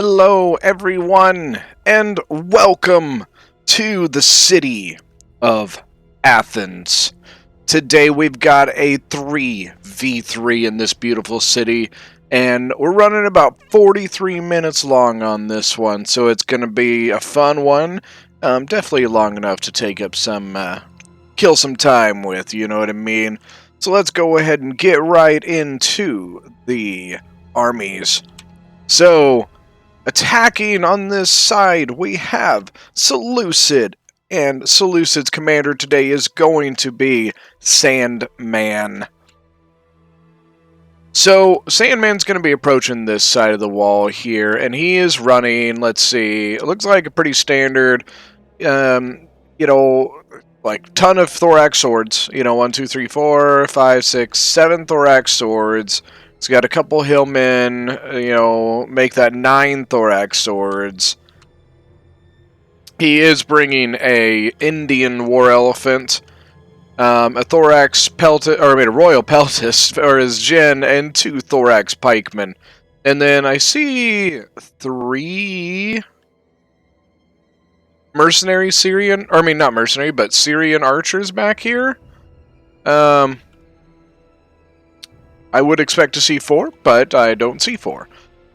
Hello, everyone, and welcome to the city of Athens. Today we've got a 3v3 in this beautiful city, and we're running about 43 minutes long on this one, so it's going to be a fun one. Definitely long enough to take up kill some time with, you know what I mean? So let's go ahead and get right into the armies. So, attacking on this side, we have Seleucid, and Seleucid's commander today is going to be Sandman. So, Sandman's going to be approaching this side of the wall here, and he is running, let's see, it looks like a pretty standard, like ton of thorax swords. 1, 2, 3, 4, 5, 6, 7 thorax swords. It's got a couple hillmen, make that 9 thorax swords. He is bringing a Indian war elephant, a thorax a royal peltist for his Jin, and 2 thorax pikemen. And then I see 3 Syrian archers back here. I would expect to see 4, but I don't see 4.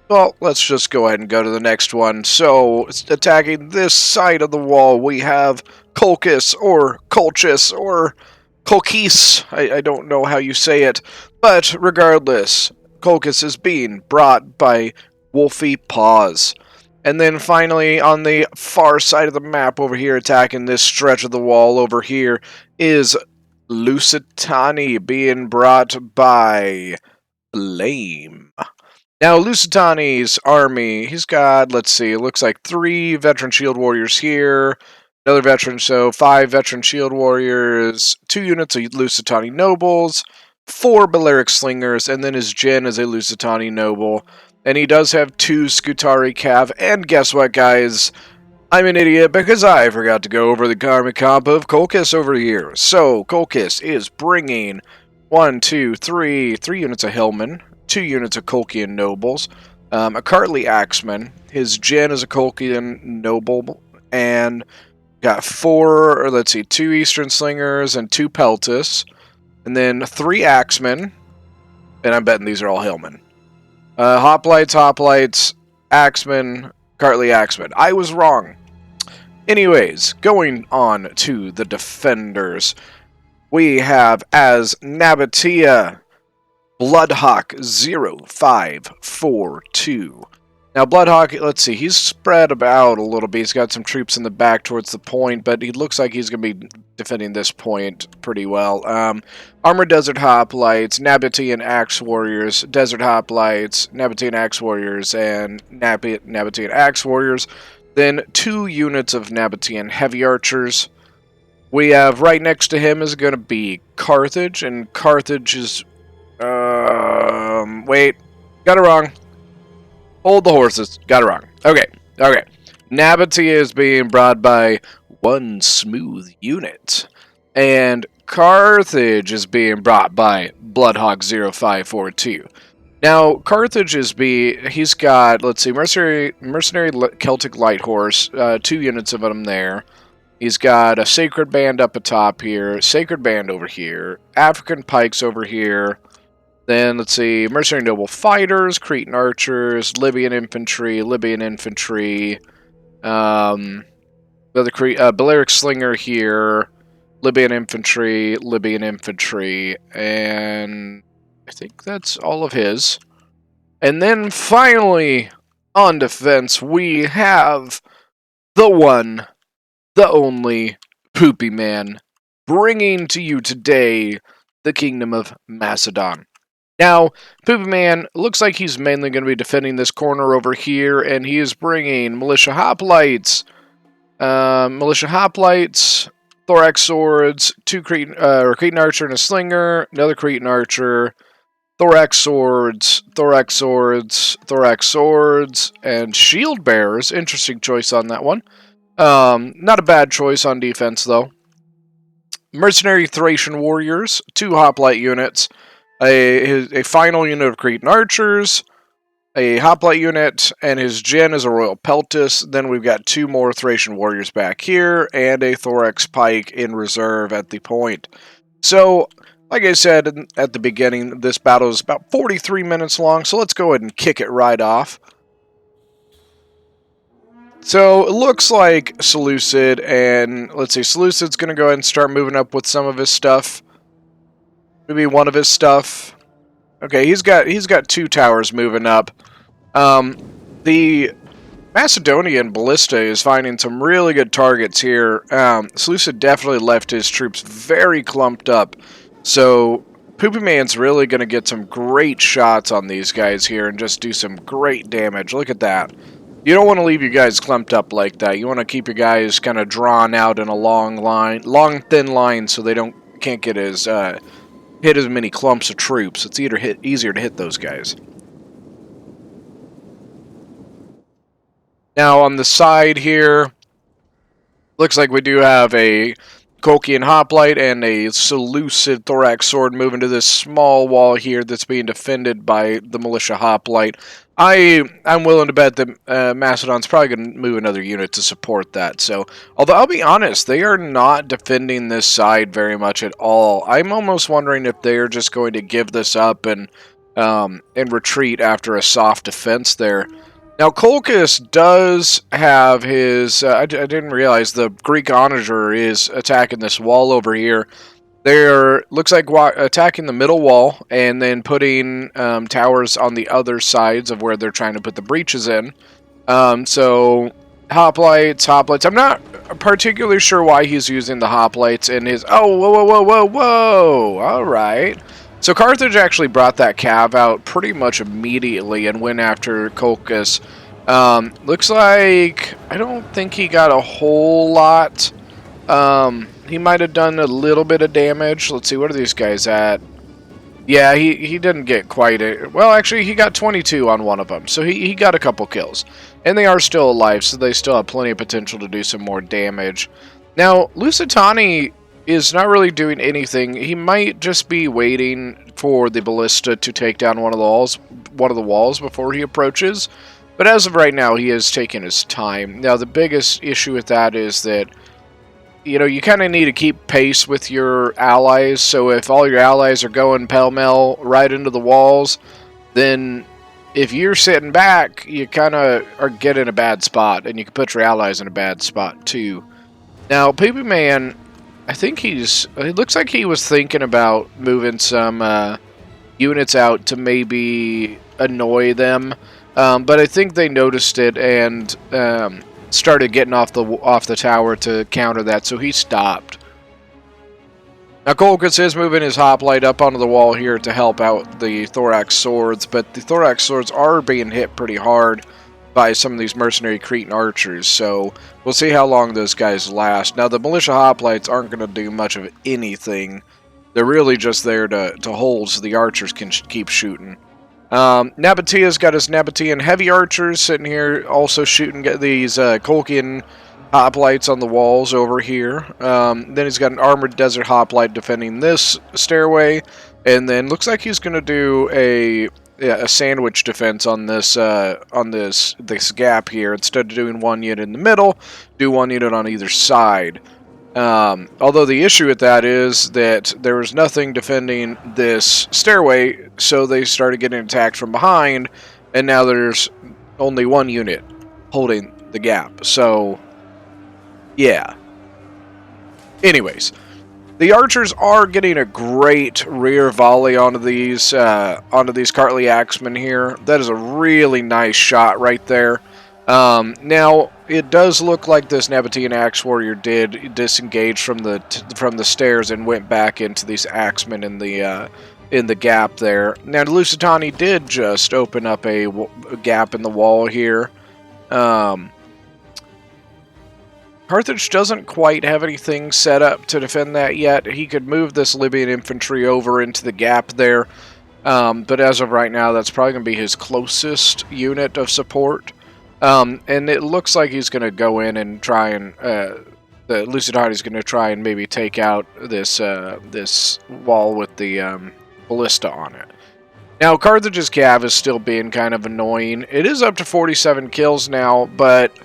Well, let's just go ahead and go to the next one. So, attacking this side of the wall, we have Colchis, or Colchis, or Colchis. I don't know how you say it. But, regardless, Colchis is being brought by Wolfie Paws. And then finally, on the far side of the map over here, attacking this stretch of the wall over here, is Lusitani being brought by Flame. Now, Lusitani's army, he's got, let's see, it looks like 3 veteran shield warriors here, another veteran, so 5 veteran shield warriors, 2 units of Lusitani nobles, 4 Balearic slingers, and then his Jin is a Lusitani noble. And he does have 2 Scutari cav, and guess what, guys? I'm an idiot because I forgot to go over the karmic comp of Colchis over here. So, Colchis is bringing 3 units of Hillmen, 2 units of Colchian nobles, a Kartli axeman, his Jin is a Colchian noble, and got 2 Eastern slingers and 2 peltists, and then 3 axemen, and I'm betting these are all Hillmen. Hoplites, axemen, Kartli axeman. I was wrong. Anyways, going on to the defenders, we have as Nabatea Bloodhawk 0542. Now, Bloodhawk, let's see, he's spread about a little bit. He's got some troops in the back towards the point, but he looks like he's going to be defending this point pretty well. Armored Desert Hoplites, Nabatean Axe Warriors, Desert Hoplites, Nabatean Axe Warriors, and Nabatean Axe Warriors. Then 2 units of Nabatean Heavy Archers. We have right next to him is going to be Carthage, and Carthage is... wait. Got it wrong. Hold the horses. Got it wrong. Okay. Nabatea is being brought by 1 smooth unit. And Carthage is being brought by Bloodhawk 0542. Now, Carthage he's got, let's see, Mercenary Celtic Light Horse, 2 units of them there. He's got a Sacred Band up atop here, Sacred Band over here, African Pikes over here. Then, let's see, Mercenary Noble Fighters, Cretan Archers, Libyan Infantry, Balearic Slinger here, Libyan Infantry, and I think that's all of his. And then finally, on defense, we have the one, the only, Poopy Man, bringing to you today the Kingdom of Macedon. Now, Poopy Man looks like he's mainly going to be defending this corner over here, and he is bringing Militia Hoplites, Thorax Swords, 2 Cretan Archer and a Slinger, another Cretan Archer, Thorax Swords, and Shield Bearers. Interesting choice on that one. Not a bad choice on defense, though. Mercenary Thracian Warriors, 2 Hoplite units, a final unit of Cretan Archers, a hoplite unit, and his gen is a Royal Peltis. Then we've got 2 more Thracian warriors back here, and a Thorax Pike in reserve at the point. So, like I said at the beginning, this battle is about 43 minutes long, so let's go ahead and kick it right off. So, it looks like Seleucid, and let's see, Seleucid's going to go ahead and start moving up with some of his stuff. Maybe one of his stuff. Okay, he's got 2 towers moving up. The Macedonian Ballista is finding some really good targets here. Seleucid definitely left his troops very clumped up. So, Poopy Man's really going to get some great shots on these guys here and just do some great damage. Look at that. You don't want to leave your guys clumped up like that. You want to keep your guys kind of drawn out in a long thin line, so they can't get hit as many clumps of troops. It's easier to hit those guys. Now on the side here, looks like we do have a Colchian Hoplite and a Seleucid Thorax Sword moving to this small wall here that's being defended by the Militia Hoplite. I'm willing to bet that Macedon's probably going to move another unit to support that. So, although I'll be honest, they are not defending this side very much at all. I'm almost wondering if they're just going to give this up and retreat after a soft defense there. Now, Colchis does have his... I didn't realize the Greek Onager is attacking this wall over here. They're, looks like, attacking the middle wall and then putting towers on the other sides of where they're trying to put the breaches in. So, hoplites. I'm not particularly sure why he's using the hoplites in his... Oh, whoa. All right. So Carthage actually brought that cav out pretty much immediately and went after Colchis. Looks like... I don't think he got a whole lot. He might have done a little bit of damage. Let's see, what are these guys at? Yeah, he didn't get quite a... Well, actually, he got 22 on one of them. So he got a couple kills. And they are still alive, so they still have plenty of potential to do some more damage. Now, Lusitani is not really doing anything. He might just be waiting for the ballista to take down one of the walls before he approaches. But as of right now, he is taking his time. Now, the biggest issue with that is that, you know, you kind of need to keep pace with your allies. So if all your allies are going pell-mell right into the walls, then if you're sitting back, you kind of are getting a bad spot, and you can put your allies in a bad spot too. Now, Poopy Man, I think it looks like he was thinking about moving some units out to maybe annoy them, but I think they noticed it and started getting off the tower to counter that, so he stopped. Now Colchis is moving his hoplite up onto the wall here to help out the Thorax Swords, but the Thorax Swords are being hit pretty hard by some of these mercenary Cretan archers, so we'll see how long those guys last. Now, the militia hoplites aren't going to do much of anything. They're really just there to hold so the archers can keep shooting. Nabataea's got his Nabatean heavy archers sitting here, also shooting these Colchian hoplites on the walls over here. Then he's got an armored desert hoplite defending this stairway, and then looks like he's going to do a sandwich defense on this gap here. Instead of doing one unit in the middle, do one unit on either side. Although the issue with that is that there was nothing defending this stairway, so they started getting attacked from behind, and now there's only one unit holding the gap. So, yeah. Anyways, the archers are getting a great rear volley onto these Cartly Axemen here. That is a really nice shot right there. Now, it does look like this Nabatean Axe Warrior did disengage from the stairs and went back into these Axemen in the gap there. Now, Lusitani did just open up a gap in the wall here. Carthage doesn't quite have anything set up to defend that yet. He could move this Libyan infantry over into the gap there, but as of right now, that's probably going to be his closest unit of support. And it looks like he's going to go in and try and the Lusitani's going to try and maybe take out this wall with the ballista on it. Now, Carthage's cav is still being kind of annoying. It is up to 47 kills now, but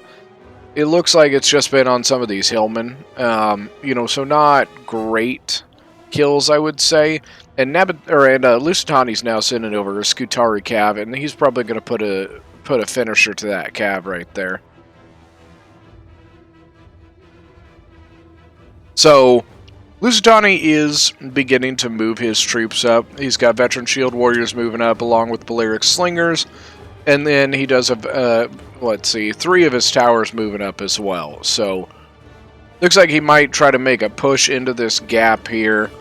it looks like it's just been on some of these hillmen. You know, so not great kills, I would say. And Lusitani's now sending over a Scutari cav, and he's probably going to put a finisher to that cav right there. So Lusitani is beginning to move his troops up. He's got veteran shield warriors moving up along with Balearic slingers, and then he does have, let's see, 3 of his towers moving up as well. So looks like he might try to make a push into this gap here,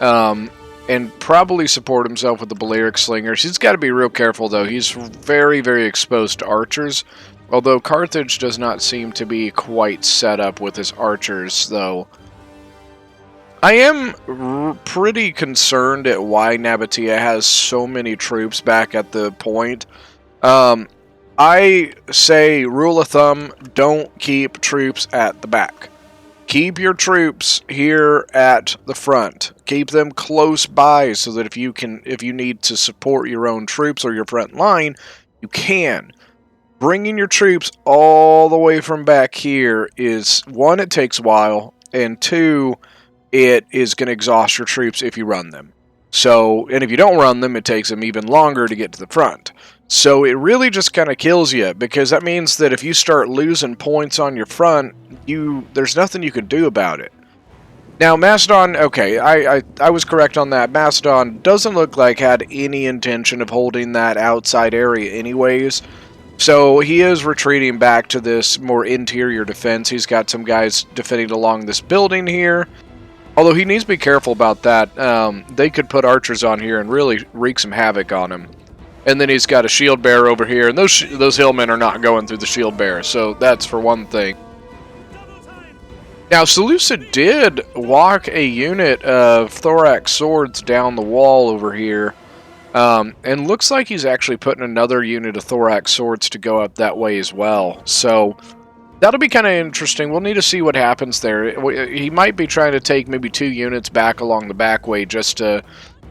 and probably support himself with the Balearic slingers. He's got to be real careful though. He's very, very exposed to archers, although Carthage does not seem to be quite set up with his archers though. I am pretty concerned at why Nabatea has so many troops back at the point. I say, rule of thumb, don't keep troops at the back. Keep your troops here at the front. Keep them close by so that if you need to support your own troops or your front line, you can. Bringing your troops all the way from back here is, 1, it takes a while, and 2, it is going to exhaust your troops if you run them. So, and if you don't run them, it takes them even longer to get to the front. So it really just kind of kills you, because that means that if you start losing points on your front, there's nothing you can do about it. Now, Macedon, okay, I was correct on that. Macedon doesn't look like had any intention of holding that outside area anyways. So he is retreating back to this more interior defense. He's got some guys defending along this building here. Although he needs to be careful about that. They could put archers on here and really wreak some havoc on him. And then he's got a shield bearer over here, and those hillmen are not going through the shield bearer, so that's for one thing. Now, Seleucid did walk a unit of thorax swords down the wall over here, and looks like he's actually putting another unit of thorax swords to go up that way as well. So that'll be kind of interesting. We'll need to see what happens there. He might be trying to take maybe 2 units back along the back way just to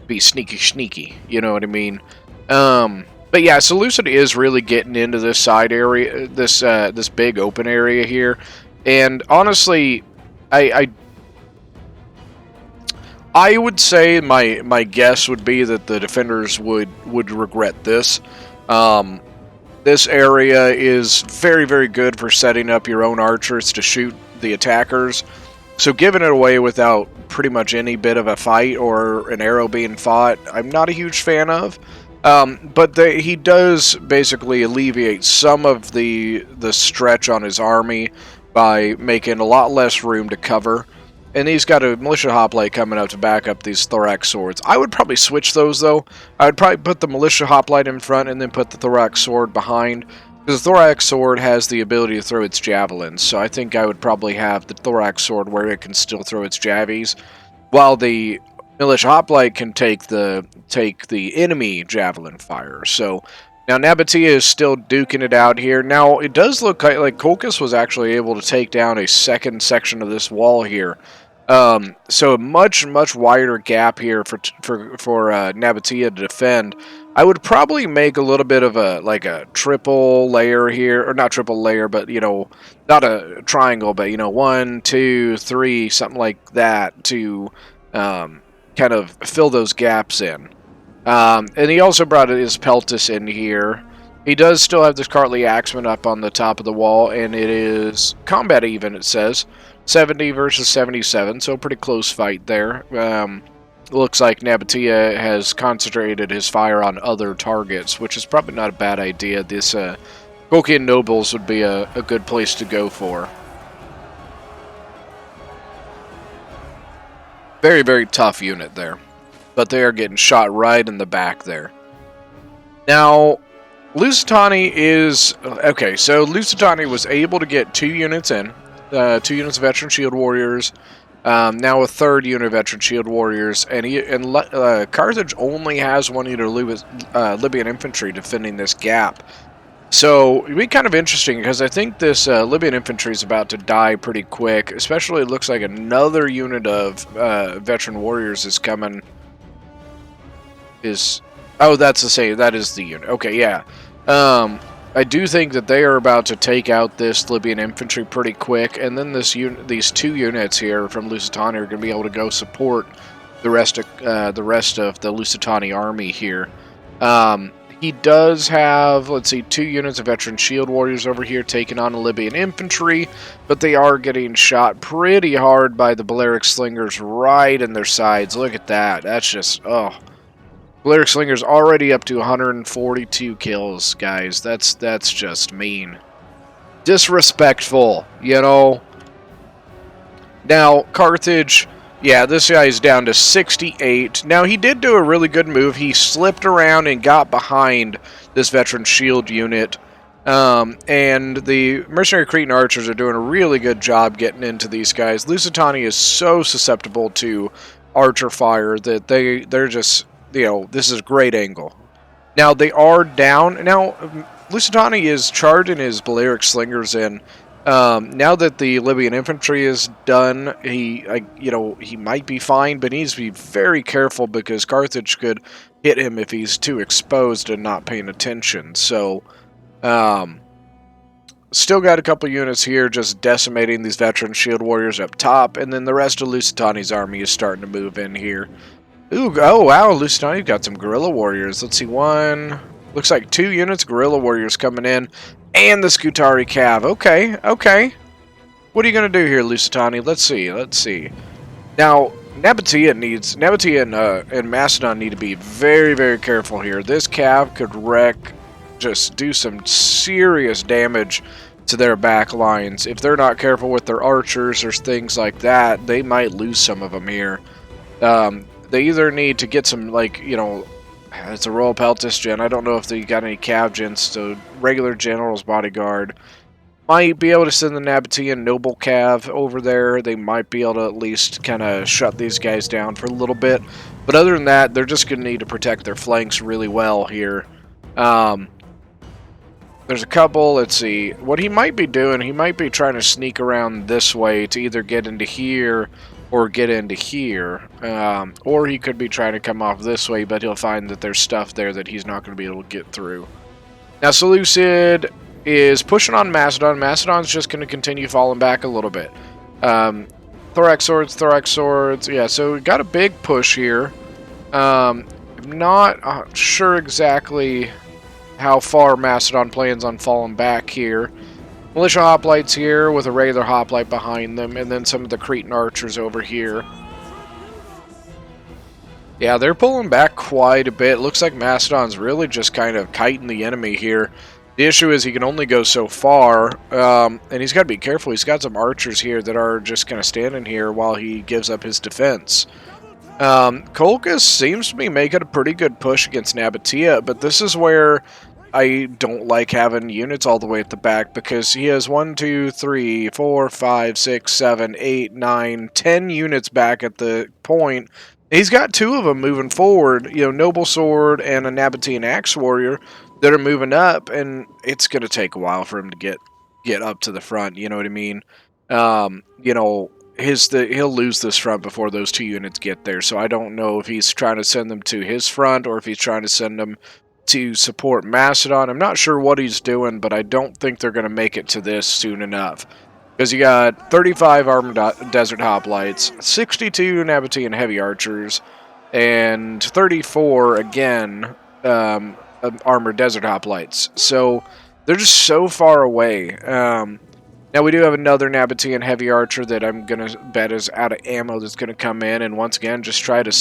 be sneaky, you know what I mean? But yeah, Seleucid is really getting into this side area, this big open area here, and honestly, I would say my guess would be that the defenders would regret this. This area is very, very good for setting up your own archers to shoot the attackers. So giving it away without pretty much any bit of a fight or an arrow being fought, I'm not a huge fan of. But he does basically alleviate some of the stretch on his army by making a lot less room to cover. And he's got a militia hoplite coming up to back up these thorax swords. I would probably switch those though. I would probably put the militia hoplite in front and then put the thorax sword behind. Because the thorax sword has the ability to throw its javelins. So I think I would probably have the thorax sword where it can still throw its javies, while the militia hoplite can take the enemy javelin fire. So now Nabatea is still duking it out here. Now it does look like Colchis was actually able to take down a second section of this wall here. So a much wider gap here for Nabatea to defend. I would probably make a little bit of a triple layer here, or not triple layer, but you know, not a triangle, but you know, 1, 2, 3, something like that to kind of fill those gaps in. And he also brought his Peltis in here. He does still have this Cartly Axeman up on the top of the wall, and it is combat even, it says. 70 versus 77, so a pretty close fight there. Looks like Nabatea has concentrated his fire on other targets, which is probably not a bad idea. This Colchian Nobles would be a good place to go for. Very, very tough unit there. But they are getting shot right in the back there. Now, Lusitani is... Okay, so Lusitani was able to get 2 units in. 2 units of veteran shield warriors. Now a 3rd unit of veteran shield warriors. And Carthage only has 1 unit of Libyan infantry defending this gap. So it'd be kind of interesting, because I think this Libyan infantry is about to die pretty quick. Especially it looks like another unit of veteran warriors is coming... is Oh, that's the same. That is the unit. Okay, yeah. I do think that they are about to take out this Libyan infantry pretty quick, and then these two units here from Lusitania are going to be able to go support the rest of the Lusitani army here. He does have, let's see, 2 units of veteran shield warriors over here taking on the Libyan infantry, but they are getting shot pretty hard by the Balearic slingers right in their sides. Look at that. That's just, oh. Balearic Slinger's already up to 142 kills, guys. That's just mean. Disrespectful, you know. Now, Carthage, yeah, this guy's down to 68. Now, he did do a really good move. He slipped around and got behind this veteran shield unit. And the mercenary Cretan archers are doing a really good job getting into these guys. Lusitania is so susceptible to archer fire that they're just... You know, this is a great angle. Now, they are down. Now, Lusitani is charging his Balearic slingers in. Now that the Libyan infantry is done, he might be fine, but he needs to be very careful because Carthage could hit him if he's too exposed and not paying attention. So, still got a couple units here just decimating these veteran shield warriors up top, and then the rest of Lusitani's army is starting to move in here. Ooh, oh wow, Lusitania got some guerrilla warriors. Let's see, looks like 2 units guerrilla warriors coming in, and the Scutari Cav. Okay, okay. What are you gonna do here, Lusitani? Let's see. Now, Nabatea and Macedon need to be very, very careful here. This Cav could just do some serious damage to their back lines. If they're not careful with their archers or things like that, they might lose some of them here. They either need to get some, like, you know, it's a Royal Peltis gen. I don't know if they got any Cav gens, so regular General's Bodyguard. Might be able to send the Nabatean Noble Cav over there. They might be able to at least kind of shut these guys down for a little bit. But other than that, they're just going to need to protect their flanks really well here. There's a couple, let's see. What he might be doing, he might be trying to sneak around this way to either get into here or get into here, or he could be trying to come off this way, but he'll find that there's stuff there that he's not going to be able to get through. Now, Seleucid is pushing on Macedon. Macedon's just going to continue falling back a little bit. Thorax swords, yeah, so we got a big push here. I'm not sure exactly how far Macedon plans on falling back here. Militia hoplites here with a regular hoplite behind them, and then some of the Cretan archers over here. Yeah, they're pulling back quite a bit. Looks like Macedon's really just kind of kiting the enemy here. The issue is he can only go so far, and he's got to be careful. He's got some archers here that are just kind of standing here while he gives up his defense. Colchis seems to be making a pretty good push against Nabatea, but this is where I don't like having units all the way at the back, because he has 1, 2, 3, 4, 5, 6, 7, 8, 9, 10 units back at the point. He's got 2 of them moving forward, you know, Noble Sword and a Nabatean Axe Warrior that are moving up, and it's going to take a while for him to get up to the front, you know what I mean? You know, he'll lose this front before those 2 units get there, so I don't know if he's trying to send them to his front or if he's trying to send them to support Macedon. I'm not sure what he's doing, but I don't think they're going to make it to this soon enough. Because you got 35 armored desert hoplites, 62 Nabatean heavy archers, and 34, again, armored desert hoplites. So they're just so far away. Now we do have another Nabatean heavy archer that I'm going to bet is out of ammo that's going to come in, and once again just try to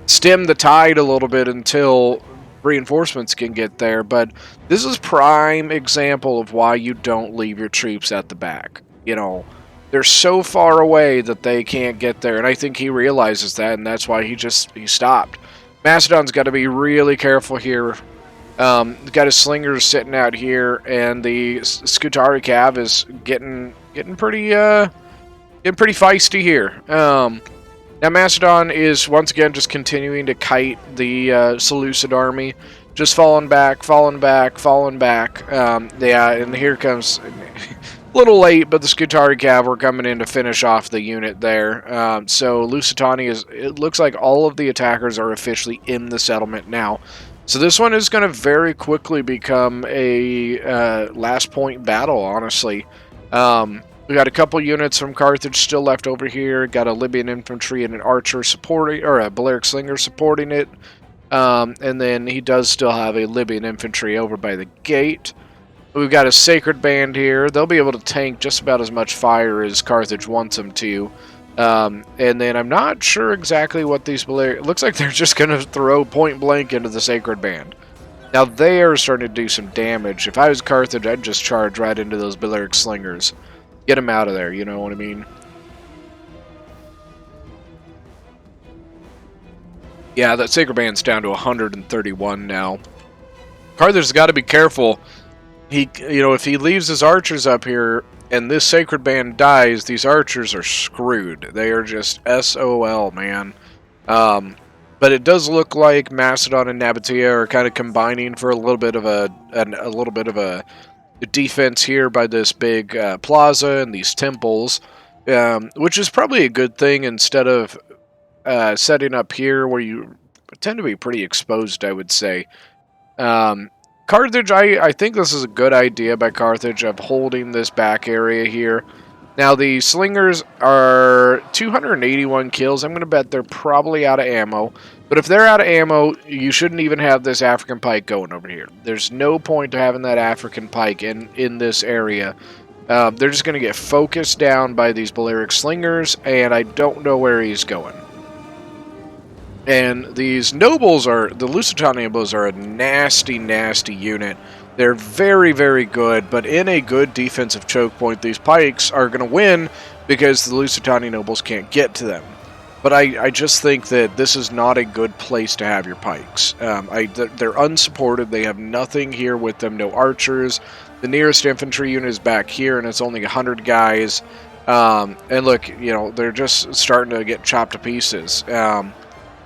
stem the tide a little bit until reinforcements can get there. But this is prime example of why you don't leave your troops at the back. You know, they're so far away that they can't get there, and I think he realizes that, and that's why he stopped. Macedon's got to be really careful here. Got his slingers sitting out here, and the Scutari Cav is getting pretty feisty here. Now Macedon is once again just continuing to kite the Seleucid army, just falling back. Yeah, and here comes little late, but the Scutari Cav were coming in to finish off the unit there. So Lusitani it looks like all of the attackers are officially in the settlement now. So this one is going to very quickly become a last point battle, honestly. We got a couple units from Carthage still left over here. Got a Libyan infantry and an archer supporting, or a Balearic slinger supporting it. And then he does still have a Libyan infantry over by the gate. We've got a Sacred Band here. They'll be able to tank just about as much fire as Carthage wants them to. And then I'm not sure exactly what these Balearic... It looks like they're just going to throw point blank into the Sacred Band. Now they are starting to do some damage. If I was Carthage, I'd just charge right into those Balearic Slingers. Get them out of there, you know what I mean? Yeah, that Sacred Band's down to 131 now. Carthage's got to be careful. If he leaves his archers up here and this Sacred Band dies, these archers are screwed. They are just SOL, man. But it does look like Macedon and Nabatea are kind of combining for a little bit of a defense here by this big plaza and these temples, which is probably a good thing instead of setting up here where you tend to be pretty exposed, I would say. Carthage, I think this is a good idea by Carthage of holding this back area here. Now, the Slingers are 281 kills. I'm going to bet they're probably out of ammo. But if they're out of ammo, you shouldn't even have this African Pike going over here. There's no point to having that African Pike in this area. They're just going to get focused down by these Balearic Slingers, and I don't know where he's going. And these nobles the Lusitani nobles are a nasty, nasty unit. They're very, very good, but in a good defensive choke point, these pikes are going to win because the Lusitani nobles can't get to them. But I just think that this is not a good place to have your pikes. They're unsupported. They have nothing here with them, no archers. The nearest infantry unit is back here, and it's only 100 guys. And look, they're just starting to get chopped to pieces.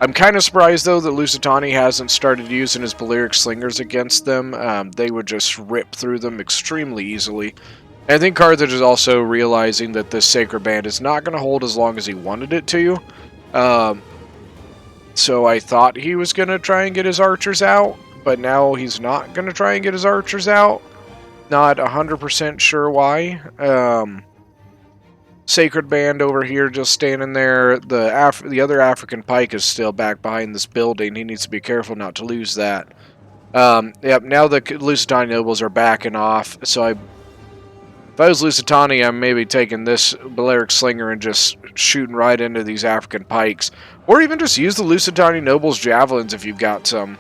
I'm kind of surprised, though, that Lusitani hasn't started using his Balearic Slingers against them. They would just rip through them extremely easily. And I think Carthage is also realizing that this Sacred Band is not going to hold as long as he wanted it to. So I thought he was going to try and get his archers out, but now he's not going to try and get his archers out. Not 100% sure why. Sacred Band over here just standing there. The other African Pike is still back behind this building. He needs to be careful not to lose that. Yep, now the Lusitani nobles are backing off. So if I was Lusitani, I'm maybe taking this Balearic Slinger and just shooting right into these African Pikes. Or even just use the Lusitani nobles' javelins if you've got some.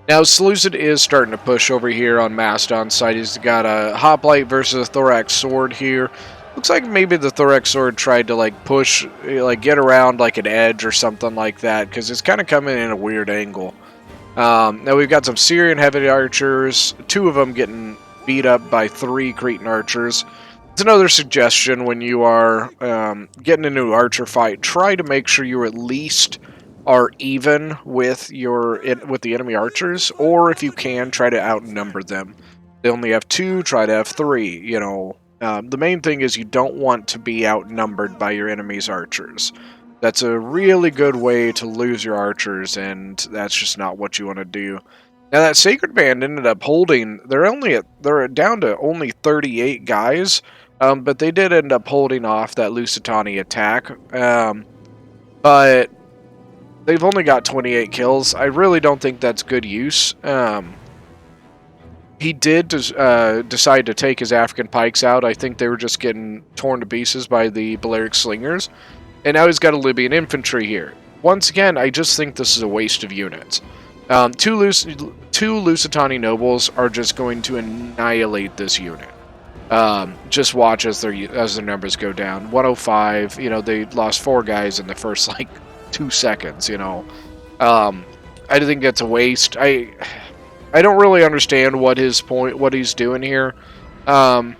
Now, Seleucid is starting to push over here on Macedon's side. He's got a Hoplite versus a Thorax Sword here. Looks like maybe the Thorax Sword tried to, push, get around, an edge or something like that, because it's kind of coming in a weird angle. Now, we've got some Syrian heavy archers, 2 of them getting beat up by 3 Cretan archers. It's another suggestion when you are getting into an archer fight, try to make sure you at least are even with the enemy archers, or if you can, try to outnumber them. They only have 2, try to have 3, the main thing is you don't want to be outnumbered by your enemy's archers. That's a really good way to lose your archers, and that's just not what you want to do. Now that Sacred Band ended up holding, they're down to only 38 guys, but they did end up holding off that Lusitani attack. But they've only got 28 kills. I really don't think that's good use. He did decide to take his African Pikes out. I think they were just getting torn to pieces by the Balearic Slingers. And now he's got a Libyan infantry here. Once again, I just think this is a waste of units. 2 Lusitani nobles are just going to annihilate this unit. Just watch as their numbers go down. 105, they lost 4 guys in the first, 2 seconds, I think that's a waste. I don't really understand what he's doing here. The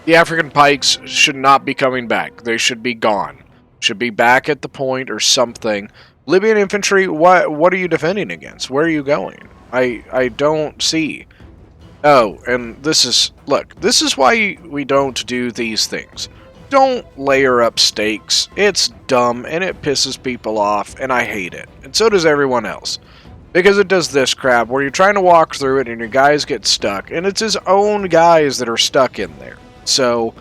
African Pikes should not be coming back. They should be gone. Should be back at the point or something. Libyan infantry, what are you defending against? Where are you going? I don't see. Oh, and this is... Look, this is why we don't do these things. Don't layer up stakes. It's dumb, and it pisses people off, and I hate it. And so does everyone else. Because it does this crap, where you're trying to walk through it, and your guys get stuck, and it's his own guys that are stuck in there. So...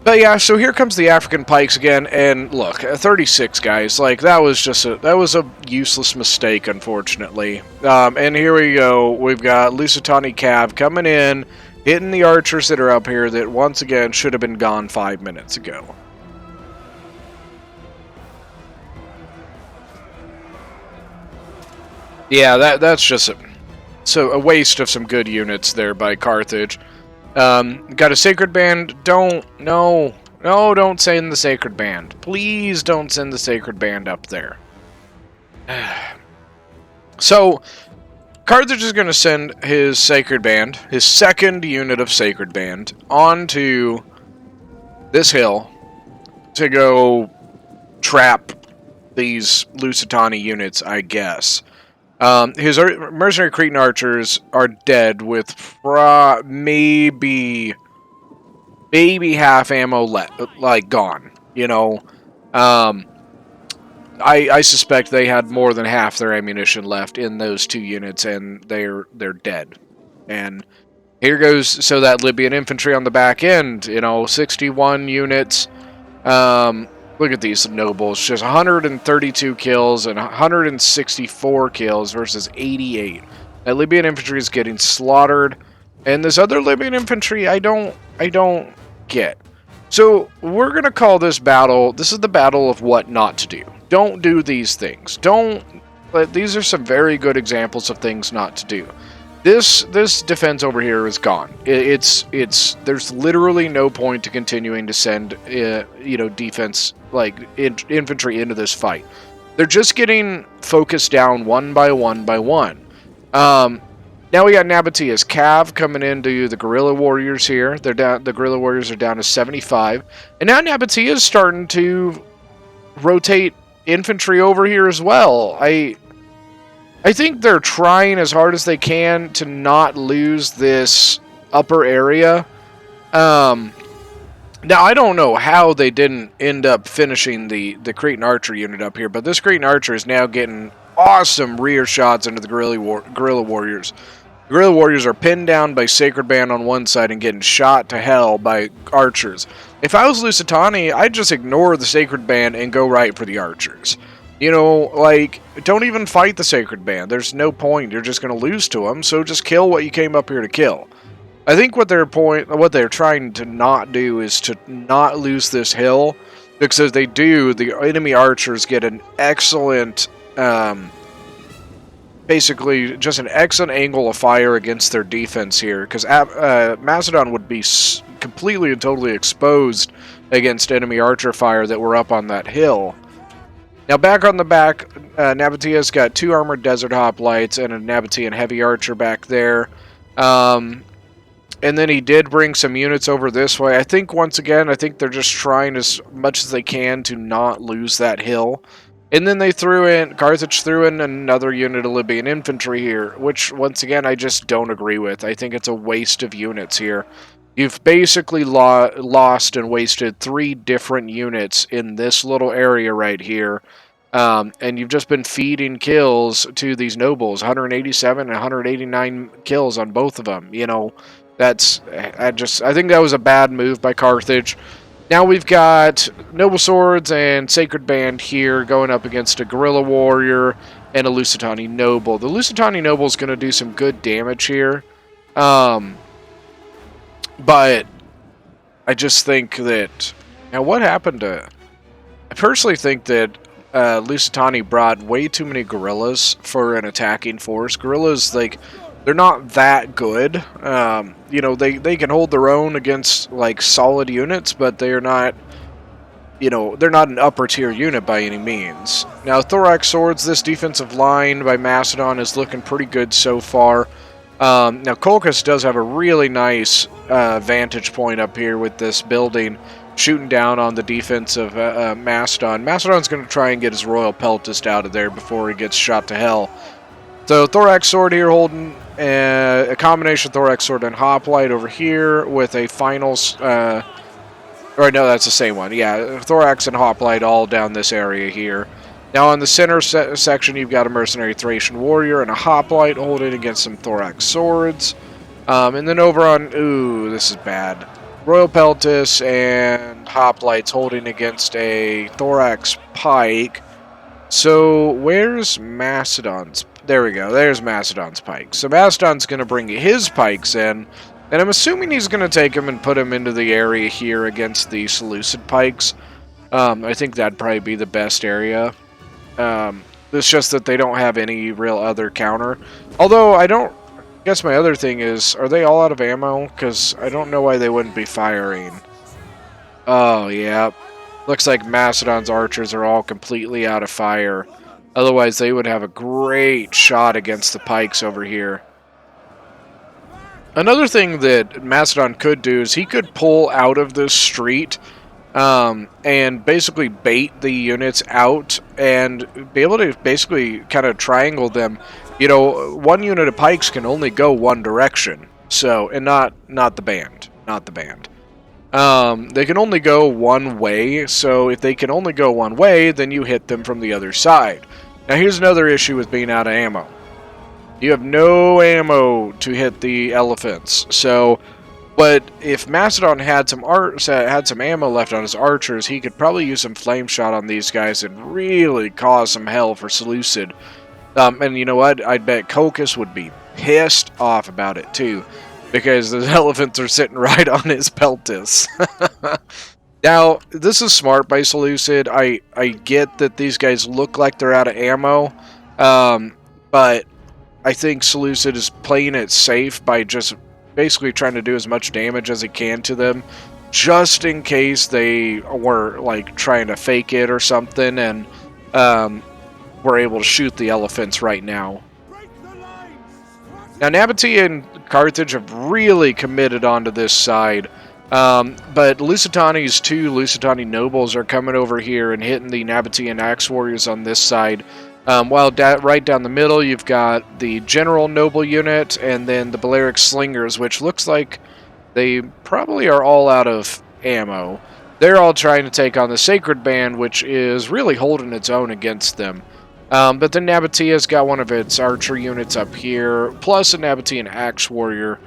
But yeah, so here comes the African Pikes again, and look, 36 guys, like, that was a useless mistake, unfortunately. And here we go, we've got Lusitani Cav coming in, hitting the archers that are up here that, once again, should have been gone 5 minutes ago. Yeah, that's just a waste of some good units there by Carthage. Got a Sacred Band. Don't send the Sacred Band. Please don't send the Sacred Band up there. So, Carthage is going to send his Sacred Band, his second unit of Sacred Band, onto this hill to go trap these Lusitani units, I guess. His mercenary Cretan archers are dead with maybe half ammo gone. You know, I suspect they had more than half their ammunition left in those two units, and they're dead. And here goes, so that Libyan infantry on the back end, you know, 61 units. Look at these nobles, just 132 kills and 164 kills versus 88. That Libyan infantry is getting slaughtered, and this other Libyan infantry, I don't get. So we're gonna call this battle. This is the battle of what not to do. Don't do these things. These are some very good examples of things not to do. This defense over here is gone. There's literally no point to continuing to send defense infantry into this fight. They're just getting focused down one by one by one. Now we got Nabataea's Cav coming into the guerrilla warriors here. They're down. The guerrilla warriors are down to 75, and now Nabataea is starting to rotate infantry over here as well. I think they're trying as hard as they can to not lose this upper area. Now, I don't know how they didn't end up finishing the Cretan Archer unit up here, but this Cretan Archer is now getting awesome rear shots into the guerrilla warriors. The guerrilla warriors are pinned down by Sacred Band on one side and getting shot to hell by archers. If I was Lusitani, I'd just ignore the Sacred Band and go right for the archers. You know, don't even fight the Sacred Band. There's no point. You're just going to lose to them, so just kill what you came up here to kill. I think what they're trying to not do is to not lose this hill, because if they do, the enemy archers get an excellent, basically just an excellent angle of fire against their defense here, because Macedon would be completely and totally exposed against enemy archer fire that were up on that hill. Now, back on the back, Nabataea's got 2 armored Desert Hoplites and a Nabatean heavy archer back there. And then he did bring some units over this way. I think, once again, they're just trying as much as they can to not lose that hill. And then Carthage threw in another unit of Libyan infantry here, which, once again, I just don't agree with. I think it's a waste of units here. You've basically lost and wasted 3 different units in this little area right here. And you've just been feeding kills to these nobles. 187 and 189 kills on both of them. You know, I think that was a bad move by Carthage. Now we've got Noble Swords and Sacred Band here going up against a Guerrilla Warrior and a Lusitani Noble. The Lusitani Noble is going to do some good damage here. But I just think that... Now, what happened to... I personally think that Lusitani brought way too many guerrillas for an attacking force. Guerrillas, they're not that good. You know, they can hold their own against, solid units, but they're not... You know, they're not an upper tier unit by any means. Now, Thorax Swords, this defensive line by Macedon is looking pretty good so far. Now, Colchis does have a really nice vantage point up here with this building, shooting down on the defense of Macedon. Macedon's going to try and get his Royal Peltist out of there before he gets shot to hell. So Thorax Sword here holding a combination Thorax Sword and Hoplite over here with a final... or no, that's the same one. Yeah, Thorax and Hoplite all down this area here. Now on the center section, you've got a Mercenary Thracian Warrior and a Hoplite holding against some Thorax Swords. And then over on... Ooh, this is bad. Royal Peltis and Hoplites holding against a Thorax Pike. So, where's Macedon's? There we go. There's Macedon's Pike. So, Macedon's going to bring his pikes in. And I'm assuming he's going to take them and put them into the area here against the Seleucid Pikes. I think that'd probably be the best area. It's just that they don't have any real other counter. Although, I guess my other thing is, are they all out of ammo? Because I don't know why they wouldn't be firing. Oh, yeah. Looks like Macedon's archers are all completely out of fire. Otherwise, they would have a great shot against the pikes over here. Another thing that Macedon could do is he could pull out of this street and basically bait the units out and be able to basically kind of triangle them. You know, one unit of pikes can only go one direction. So, and not the band. Not the band. They can only go one way, so if they can only go one way, then you hit them from the other side. Now here's another issue with being out of ammo. You have no ammo to hit the elephants, so... But if Macedon had some ammo left on his archers, he could probably use some flame shot on these guys and really cause some hell for Seleucid. And you know what? I'd bet Colchis would be pissed off about it too. Because the elephants are sitting right on his Peltis. Now, this is smart by Seleucid. I get that these guys look like they're out of ammo. But I think Seleucid is playing it safe by just basically trying to do as much damage as he can to them. Just in case they were like trying to fake it or something. And were able to shoot the elephants right now. Now, Nabatea and Carthage have really committed onto this side, but Lusitani's two Lusitani nobles are coming over here and hitting the Nabatean Axe Warriors on this side, while right down the middle you've got the General Noble unit and then the Balearic Slingers, which looks like they probably are all out of ammo. They're all trying to take on the Sacred Band, which is really holding its own against them. But then Nabatea's got one of its archer units up here, plus a Nabatean Axe Warrior.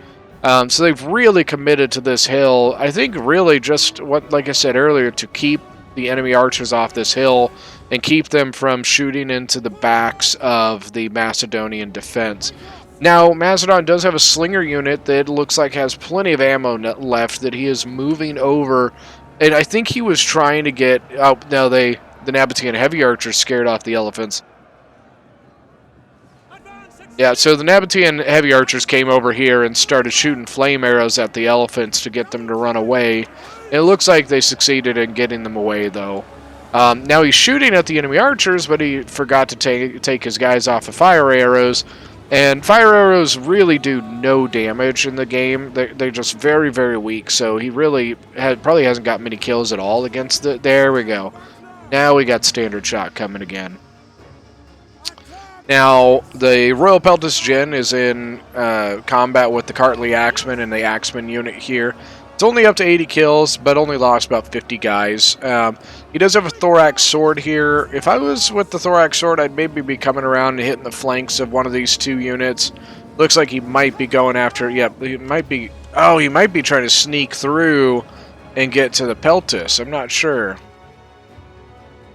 So they've really committed to this hill. I think really just, like I said earlier, to keep the enemy archers off this hill and keep them from shooting into the backs of the Macedonian defense. Now, Macedon does have a slinger unit that looks like has plenty of ammo left that he is moving over. And I think he was trying to get... Oh, no, the Nabatean heavy archers scared off the elephants. Yeah, so the Nabatean heavy archers came over here and started shooting flame arrows at the elephants to get them to run away. It looks like they succeeded in getting them away, though. Now he's shooting at the enemy archers, but he forgot to take his guys off of fire arrows. And fire arrows really do no damage in the game. They're just very, very weak, so he really probably hasn't got many kills at all against the... There we go. Now we got standard shot coming again. Now, the Royal Peltis Gen is in combat with the Cartley Axeman and the Axeman unit here. It's only up to 80 kills, but only lost about 50 guys. He does have a Thorax Sword here. If I was with the Thorax Sword, I'd maybe be coming around and hitting the flanks of one of these two units. Looks like he might be going after... Yep, he might be... Oh, he might be trying to sneak through and get to the Peltis. I'm not sure.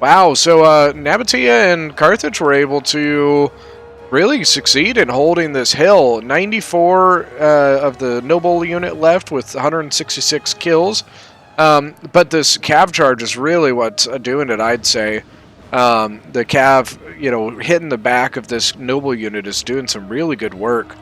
Wow, so Nabatea and Carthage were able to really succeed in holding this hill. 94 of the noble unit left with 166 kills. But this cav charge is really what's doing it, I'd say. The cav, you know, hitting the back of this noble unit is doing some really good work.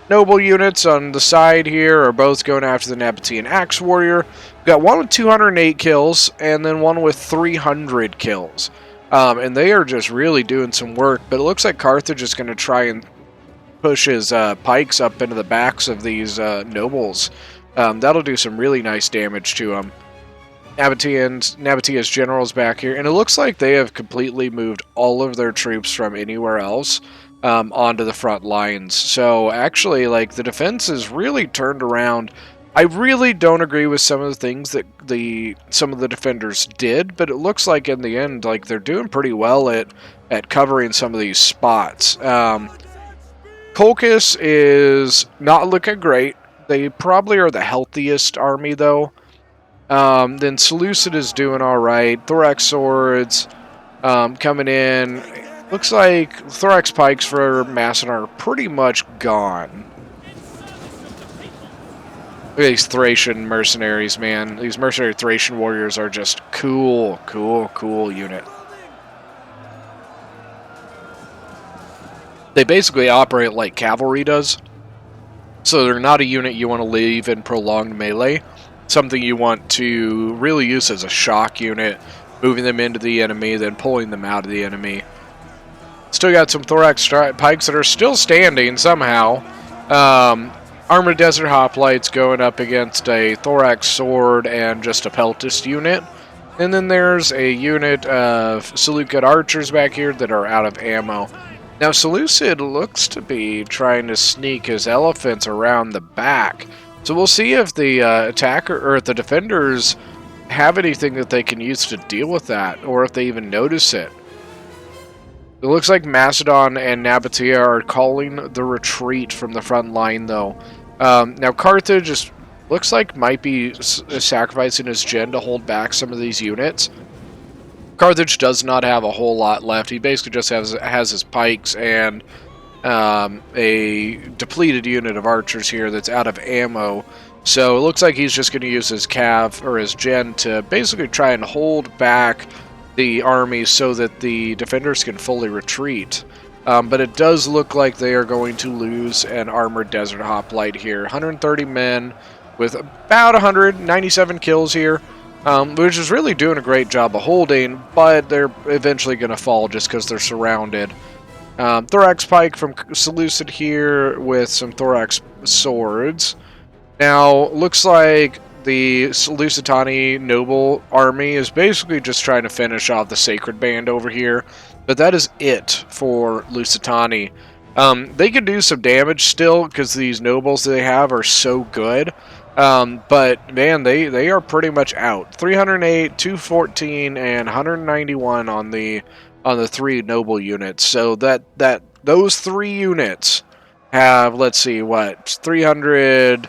Noble units on the side here are both going after the Nabatean Axe Warrior. We've got one with 208 kills and then one with 300 kills. And they are just really doing some work. But it looks like Carthage is going to try and push his pikes up into the backs of these nobles. That'll do some really nice damage to them. Nabataea's generals back here, and it looks like they have completely moved all of their troops from anywhere else onto the front lines. So actually, like, the defense is really turned around. I really don't agree with some of the things that some of the defenders did, but it looks like in the end, like, they're doing pretty well at covering some of these spots. Colchis is not looking great. They probably are the healthiest army, though. Then Seleucid is doing alright. Thorax Swords coming in. Looks like Thorax Pikes for Macedon are pretty much gone. Look at these Thracian mercenaries, man. These mercenary Thracian warriors are just cool unit. They basically operate like cavalry does. So they're not a unit you want to leave in prolonged melee. Something you want to really use as a shock unit, moving them into the enemy, then pulling them out of the enemy. Still got some Thorax Pikes that are still standing somehow. Armored Desert Hoplites going up against a Thorax Sword and just a Peltist unit. And then there's a unit of Seleucid archers back here that are out of ammo. Now, Seleucid looks to be trying to sneak his elephants around the back. So we'll see if the attacker or if the defenders have anything that they can use to deal with that, or if they even notice it. It looks like Macedon and Nabatea are calling the retreat from the front line, though. Now, Carthage looks like might be sacrificing his gen to hold back some of these units. Carthage does not have a whole lot left. He basically just has his pikes and a depleted unit of archers here that's out of ammo. So it looks like he's just going to use his cav or his gen to basically try and hold back the army so that the defenders can fully retreat. But it does look like they are going to lose an armored desert hoplite here. 130 men with about 197 kills here. Which is really doing a great job of holding, but they're eventually going to fall just because they're surrounded. Thorax Pike from Seleucid here with some Thorax Swords. Now, looks like the Lusitani noble army is basically just trying to finish off the Sacred Band over here, but that is it for Lusitani. They can do some damage still because these nobles they have are so good. But man, they are pretty much out. 308, 214, and 191 on the three noble units. So those three units have, let's see, what, 300,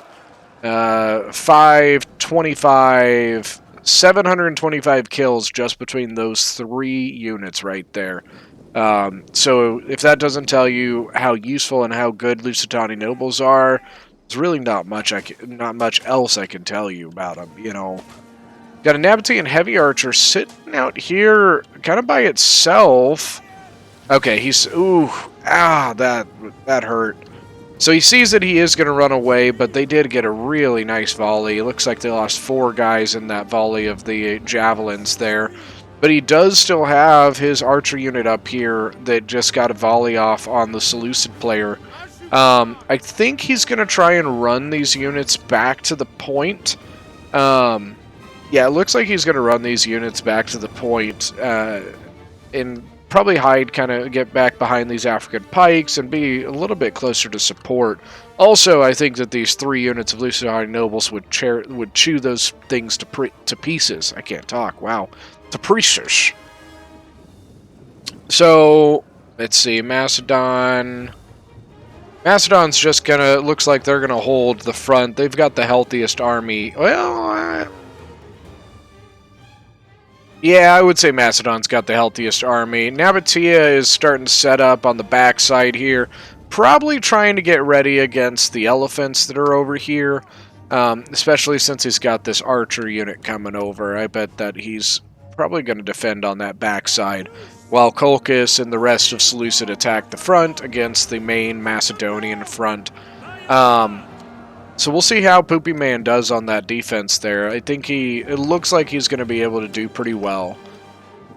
525, 725 kills just between those three units right there. So if that doesn't tell you how useful and how good Lusitani nobles are, there's really not much else I can tell you about them, you know. Got a Nabatean heavy archer sitting out here kind of by itself. Okay, that hurt. So he sees that he is going to run away, but they did get a really nice volley. It looks like they lost 4 guys in that volley of the javelins there. But he does still have his archer unit up here that just got a volley off on the Seleucid player. I think he's going to try and run these units back to the point. Yeah, it looks like he's going to run these units back to the point and probably get back behind these African pikes and be a little bit closer to support. Also, I think that these 3 units of Lusitani nobles would chew those things to pieces. I can't talk. Wow. To pieces. So, let's see. Macedon's just gonna, looks like they're gonna hold the front. They've got the healthiest army. Well, yeah, I would say Macedon's got the healthiest army. Nabatea is starting to set up on the backside here. Probably trying to get ready against the elephants that are over here. Especially since he's got this archer unit coming over. I bet that he's probably going to defend on that backside, while Colchis and the rest of Seleucid attack the front against the main Macedonian front. So we'll see how Poopy Man does on that defense there. I think it looks like he's going to be able to do pretty well.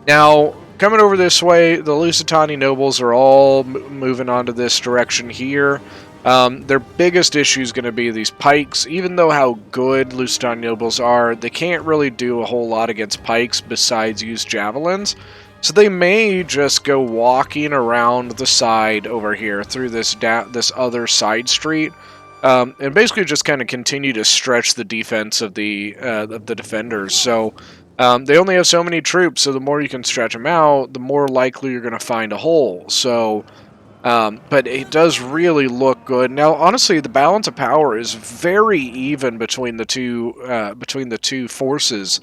Now, coming over this way, the Lusitani nobles are all moving onto this direction here. Their biggest issue is going to be these pikes. Even though how good Lusitania Nobles are, they can't really do a whole lot against pikes besides use javelins. So they may just go walking around the side over here through this other side street, and basically just kind of continue to stretch the defense of the defenders. So they only have so many troops, so the more you can stretch them out, the more likely you're going to find a hole. So, but it does really look good. Now, honestly, the balance of power is very even between the two forces.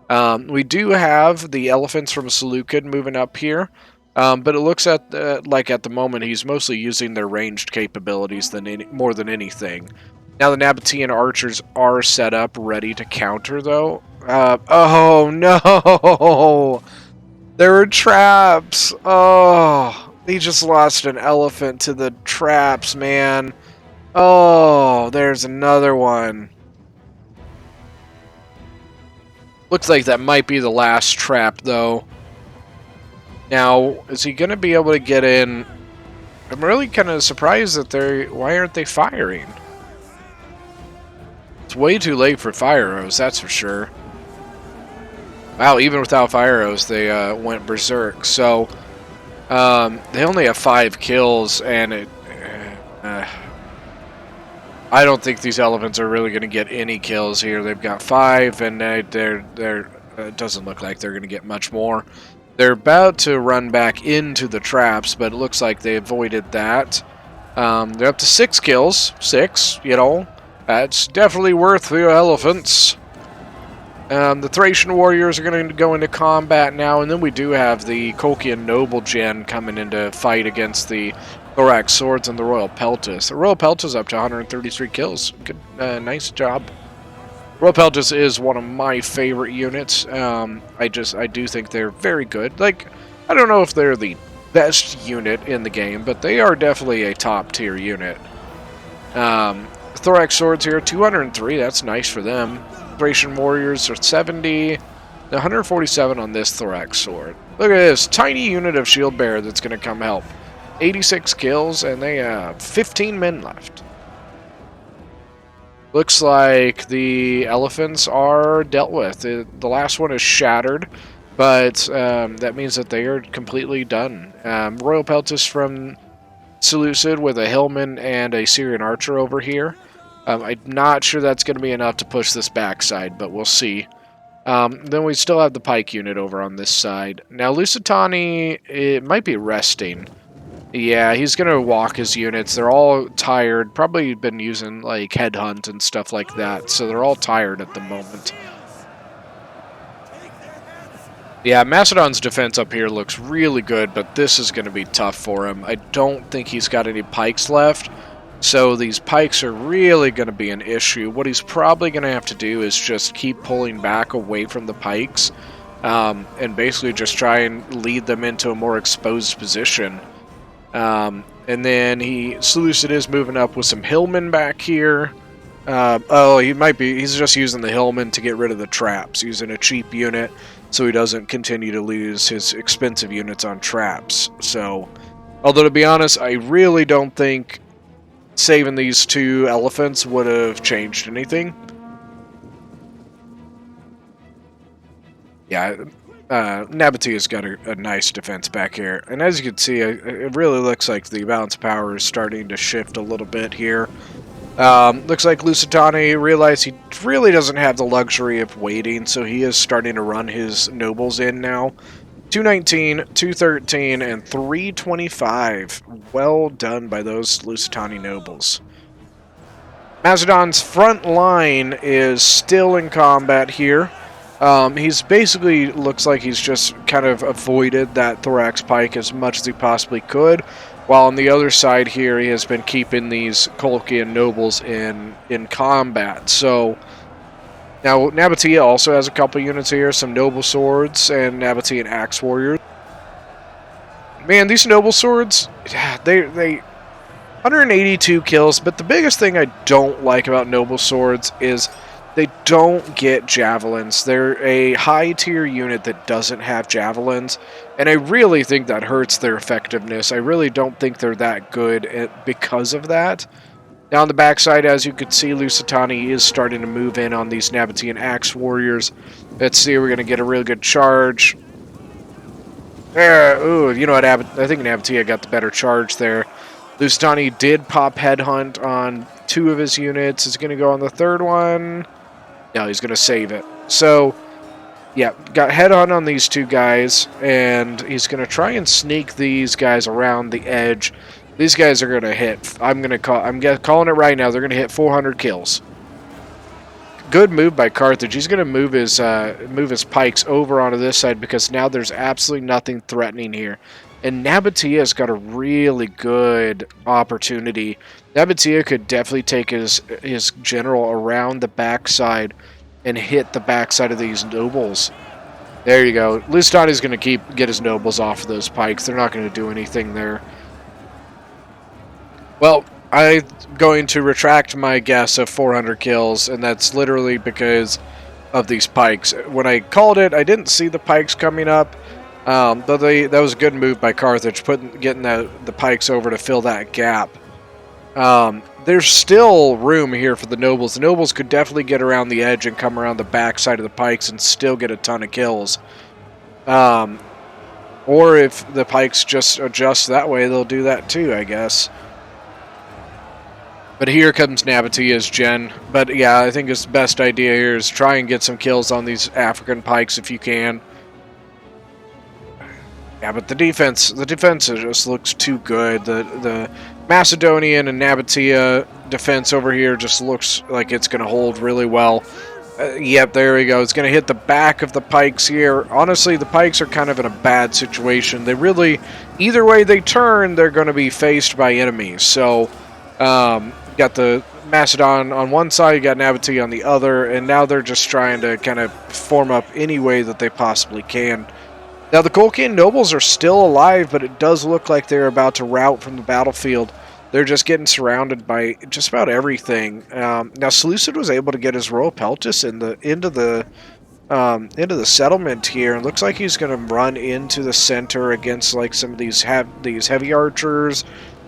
We do have the elephants from Seleucid moving up here, but it looks like at the moment he's mostly using their ranged capabilities more than anything. Now the Nabatean archers are set up ready to counter, though. Oh no! There were traps! Oh, he just lost an elephant to the traps, man. Oh, there's another one. Looks like that might be the last trap, though. Now, is he going to be able to get in? I'm really kind of surprised that why aren't they firing? It's way too late for fire arrows, that's for sure. Wow, even without fire arrows, they went berserk. So, they only have 5 kills, and I don't think these elephants are really going to get any kills here. They've got 5, and it doesn't look like they're going to get much more. They're about to run back into the traps, but it looks like they avoided that. They're up to 6 kills. 6, you know. That's definitely worth the elephants. The Thracian warriors are going to go into combat now, and then we do have the Colchian Noble Gen coming into fight against the Thorax Swords and the Royal Peltis. The Royal Peltis up to 133 kills. Good, nice job. Royal Peltis is one of my favorite units. I do think they're very good. Like, I don't know if they're the best unit in the game, but they are definitely a top tier unit. Thorax Swords here, 203. That's nice for them. Thracian warriors are 70. 147 on this Thorax Sword. Look at this tiny unit of shield bearer that's going to come help. 86 kills, and they have 15 men left. Looks like the elephants are dealt with. The last one is shattered, but that means that they are completely done. Royal Peltis from Seleucid with a Hillman and a Syrian archer over here. I'm not sure that's going to be enough to push this backside, but we'll see. Then we still have the pike unit over on this side. Now, Lusitani, it might be resting. Yeah, he's going to walk his units. They're all tired. Probably been using, like, headhunt and stuff like that, so they're all tired at the moment. Yeah, Macedon's defense up here looks really good, but this is going to be tough for him. I don't think he's got any pikes left, so these pikes are really going to be an issue. What he's probably going to have to do is just keep pulling back away from the pikes, and basically just try and lead them into a more exposed position. And then Seleucid is moving up with some Hillmen back here. He's just using the Hillman to get rid of the traps, using a cheap unit so he doesn't continue to lose his expensive units on traps. So, although to be honest, I really don't think saving these 2 elephants would have changed anything. Yeah, Nabataea's got a nice defense back here. And as you can see, it really looks like the balance of power is starting to shift a little bit here. Looks like Lusitani realized he really doesn't have the luxury of waiting, so he is starting to run his nobles in now. 219, 213, and 325. Well done by those Lusitani nobles. Macedon's front line is still in combat here. He's basically looks like he's just kind of avoided that Thorax pike as much as he possibly could, while on the other side here he has been keeping these Colchian nobles in combat. So now Nabatea also has a couple units here, some noble swords and Nabatean axe warriors. Man, these noble swords, they 182 kills, but the biggest thing I don't like about noble swords is They don't get javelins. They're a high tier unit that doesn't have javelins, and I really think that hurts their effectiveness. I really don't think they're that good because of that. Now on the backside, as you can see, Lusitani is starting to move in on these Nabatean Axe Warriors. Let's see, we're going to get a really good charge. Ooh, you know what, I think Nabatea got the better charge there. Lusitani did pop Headhunt on 2 of his units. He's going to go on the 3rd one. No, he's going to save it. So, yeah, got Headhunt on these 2 guys, and he's going to try and sneak these guys around the edge. These guys are going to hit. I'm calling it right now. They're going to hit 400 kills. Good move by Carthage. He's going to move his pikes over onto this side because now there's absolutely nothing threatening here. And Nabatea's got a really good opportunity. Nabatea could definitely take his general around the backside and hit the backside of these nobles. There you go. Lusitani's going to get his nobles off of those pikes. They're not going to do anything there. Well, I'm going to retract my guess of 400 kills, and that's literally because of these pikes. When I called it, I didn't see the pikes coming up, but that was a good move by Carthage, getting the pikes over to fill that gap. There's still room here for the nobles. The nobles could definitely get around the edge and come around the back side of the pikes and still get a ton of kills. Or if the pikes just adjust that way, they'll do that too, I guess. But here comes Nabatea's gen. But yeah, I think his best idea here is try and get some kills on these African pikes if you can. Yeah, but the defense just looks too good. The Macedonian and Nabatea defense over here just looks like it's going to hold really well. Yep, there we go. It's going to hit the back of the pikes here. Honestly, the pikes are kind of in a bad situation. They really, either way they turn, they're going to be faced by enemies. So, got the Macedon on one side, you got Nabatea on the other, and now they're just trying to kind of form up any way that they possibly can. Now, the Colchian nobles are still alive, but it does look like they're about to rout from the battlefield. They're just getting surrounded by just about everything. Now, Seleucid was able to get his Royal Peltis into the settlement here, and looks like he's going to run into the center against like some of these heavy archers.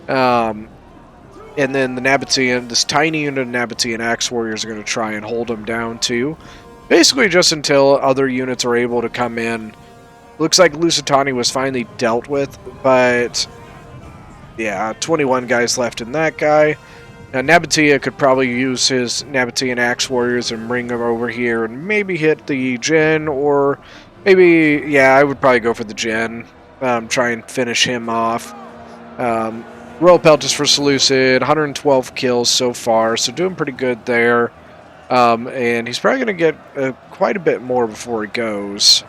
And then the Nabatean, this tiny unit of Nabatean Axe Warriors are going to try and hold him down too. Basically just until other units are able to come in. Looks like Lusitani was finally dealt with, but yeah, 21 guys left in that guy. Now Nabatea could probably use his Nabatean Axe Warriors and bring them over here and maybe hit the gen, or maybe, yeah, I would probably go for the gen. Try and finish him off. Royal Peltis for Seleucid, 112 kills so far, so doing pretty good there. And he's probably going to get quite a bit more before he goes.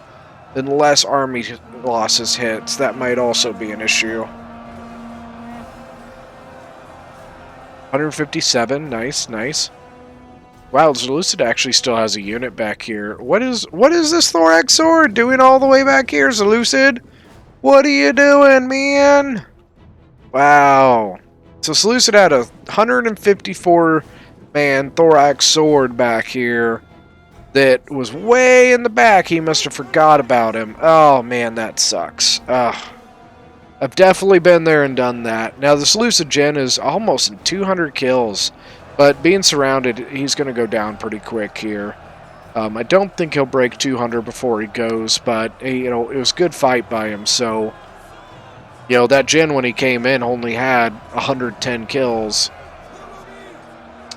Unless army losses hits, that might also be an issue. 157, nice, nice. Wow, Seleucid actually still has a unit back here. What is this Thorax Sword doing all the way back here, Seleucid? What are you doing, man? Wow. So Seleucid had a 154-man Thorax Sword back here that was way in the back. He must have forgot about him. Oh, man, that sucks. Ugh. I've definitely been there and done that. Now, the Seleucid gen is almost in 200 kills, but being surrounded, he's going to go down pretty quick here. I don't think he'll break 200 before he goes, but, you know, it was a good fight by him, so... You know, that gen when he came in only had 110 kills.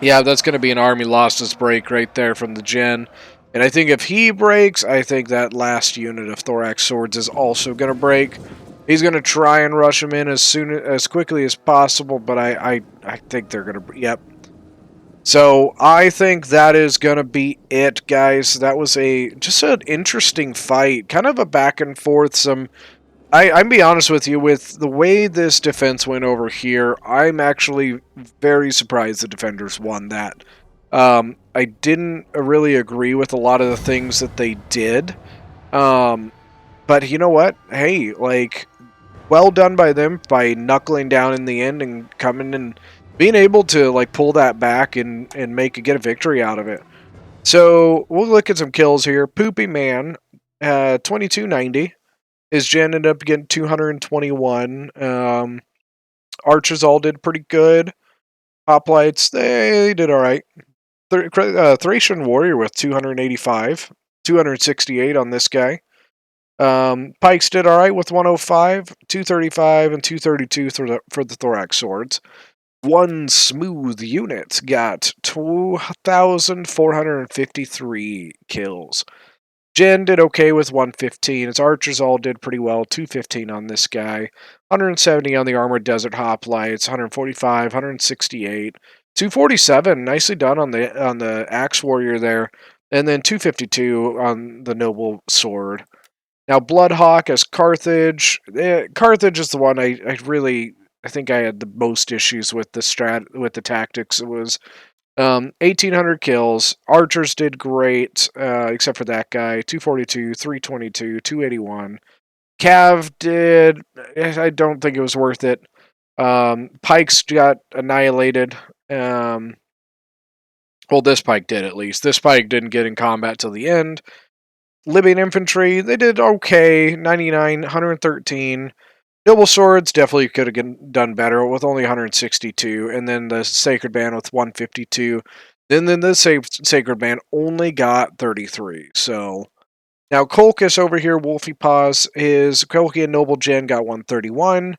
Yeah, that's going to be an army losses break right there from the gen. And I think if he breaks, I think that last unit of Thorax Swords is also going to break. He's going to try and rush him in as quickly as possible, but I think they're going to... Yep. So, I think that is going to be it, guys. That was just an interesting fight. Kind of a back and forth, I'm be honest with you, with the way this defense went over here, I'm actually very surprised the defenders won that. I didn't really agree with a lot of the things that they did. But you know what? Hey, like, well done by them by knuckling down in the end and coming and being able to, like, pull that back and get a victory out of it. So we'll look at some kills here. Poopy Man, 2290. His gen ended up getting 221. Archers all did pretty good. Hoplites, they did all right. Thracian Warrior with 285. 268 on this guy. Pikes did all right with 105, 235, and 232 for the thorax swords. One smooth unit got 2,453 kills. Jen did okay with 115. His archers all did pretty well. 215 on this guy. 170 on the armored desert hoplites. 145, 168, 247. Nicely done on the axe warrior there. And then 252 on the noble sword. Now Bloodhawk as Carthage. Carthage is the one I think I had the most issues with the tactics. It was 1,800 kills. Archers did great, except for that guy. 242, 322, 281. Cav did. I don't think it was worth it. Pikes got annihilated. Well, this pike did at least. This pike didn't get in combat till the end. Libyan infantry, they did okay. 99, 113. Noble Swords definitely could have done better with only 162, and then the Sacred Band with 152. Then the Sacred Band only got 33. So now Colchis over here, Wolfie Paws, his Kolkian Noble Gen got 131,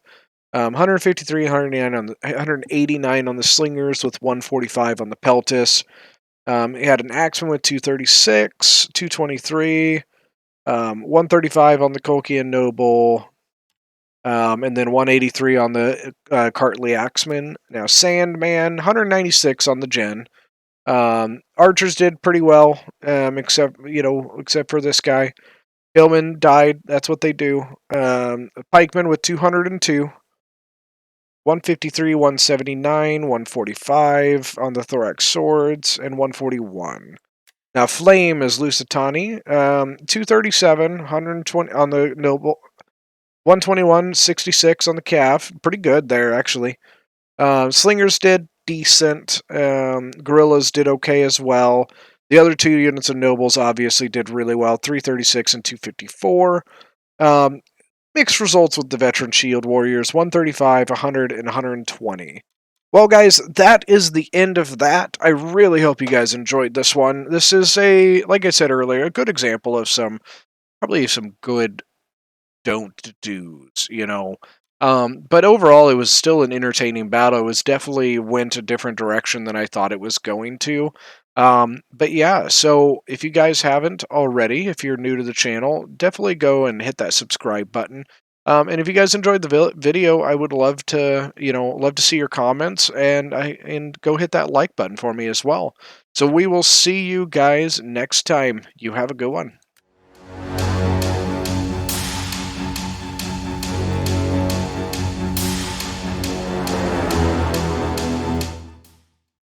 153, 189 on the Slingers with 145 on the Peltis. He had an Axeman with 236, 223, 135 on the Kolkian Noble. And then 183 on the Cartley Axeman. Now Sandman, 196 on the Gen. Archers did pretty well, except for this guy. Hillman died. That's what they do. Pikeman with 202. 153, 179, 145 on the thorax swords, and 141. Now Flame is Lusitani. 237, 120 on the noble. 121, 66 on the calf. Pretty good there, actually. Slingers did decent. Guerrillas did okay as well. The other two units of nobles obviously did really well. 336 and 254. Mixed results with the veteran shield warriors. 135, 100, and 120. Well, guys, that is the end of that. I really hope you guys enjoyed this one. This is like I said earlier, a good example of probably some good don't do's, But overall, it was still an entertaining battle. It was definitely went a different direction than I thought it was going to. But yeah, so if you guys haven't already, if you're new to the channel, definitely go and hit that subscribe button. And if you guys enjoyed the video, I would love to, love to see your comments and go hit that like button for me as well. So we will see you guys next time. You have a good one.